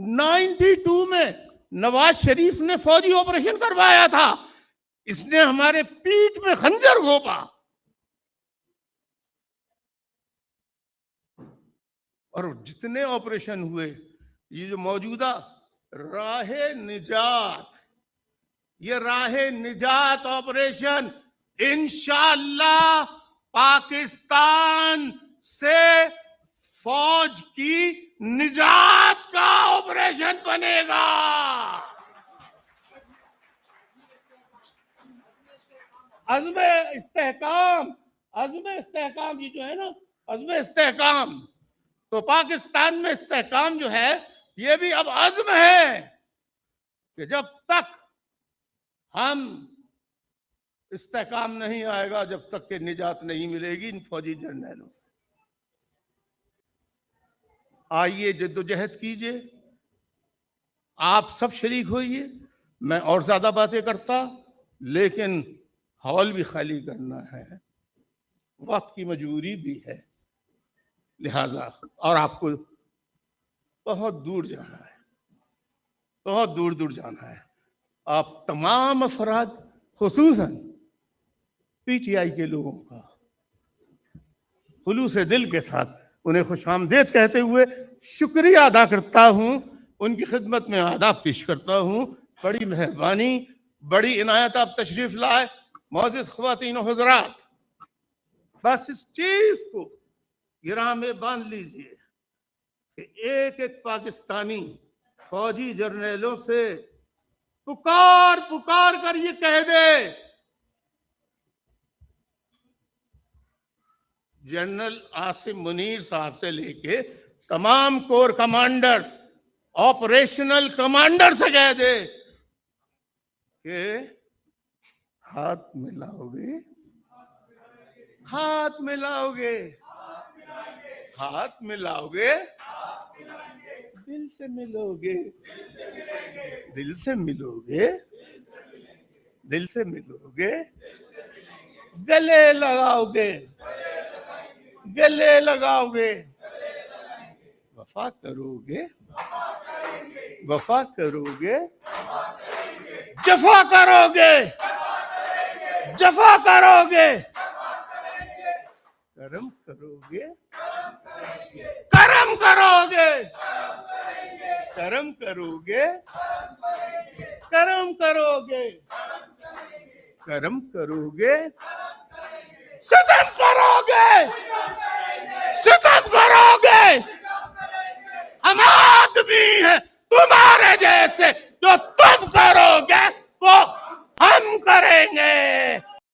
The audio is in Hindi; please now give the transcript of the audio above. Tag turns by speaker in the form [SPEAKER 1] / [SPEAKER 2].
[SPEAKER 1] 92 में नवाज शरीफ ने फौजी ऑपरेशन करवाया था, इसने हमारे पीठ में खंजर घोंपा और जितने ऑपरेशन हुए, ये जो मौजूदा राहे निजात, ये राहे निजात ऑपरेशन इंशाअल्लाह पाकिस्तान से फौज की निजात का ऑपरेशन बनेगा। अज़्म इस्तेहकाम ये जो है ना, अज़्म इस्तेहकाम, तो पाकिस्तान में इस्तेहकाम जो है ये भी अब अज़्म है कि जब तक हम इस्तेहकाम नहीं आएगा, जब तक के निजात नहीं मिलेगी इन फौजी जर्नैलों से। आइए जद्दोजहद कीजिए, आप सब शरीक होइए। मैं और ज्यादा बातें करता, लेकिन हॉल भी खाली करना है, वक्त की मजबूरी भी है, लिहाजा और आपको बहुत दूर जाना है, बहुत दूर दूर जाना है। आप तमाम अफराद, खुसूसन पीटीआई के लोगों का खुलूस दिल के साथ उन्हें खुशामदीद कहते हुए शुक्रिया अदा करता हूं, उनकी खिदमत में आदाब पेश करता हूं। बड़ी मेहरबानी, बड़ी इनायत आप तशरीफ लाए। मौजूद ख्वातीन और हज़रात, बस इस चीज को गिरा में बांध लीजिए कि एक एक पाकिस्तानी फौजी जर्नैलों से पुकार पुकार कर ये कह दे, जनरल आसिम मुनीर साहब से लेके तमाम कोर कमांडर्स, ऑपरेशनल कमांडर से कह दे कि हाथ मिलाओगे, हाथ मिलाओगे, हाथ मिलाओगे, दिल से मिलोगे, दिल से मिलोगे, दिल से मिलोगे, गले लगाओगे, गले लगाओगे, वफा करोगे, वफा करोगे, जफा करोगे, जफा करोगे, करम करोगे, करम करोगे, करम करोगे, करम करोगे, करम करोगे, सितम करोगे, सितम करोगे। हम आदमी हैं तुम्हारे जैसे, जो तुम करोगे वो हम करेंगे।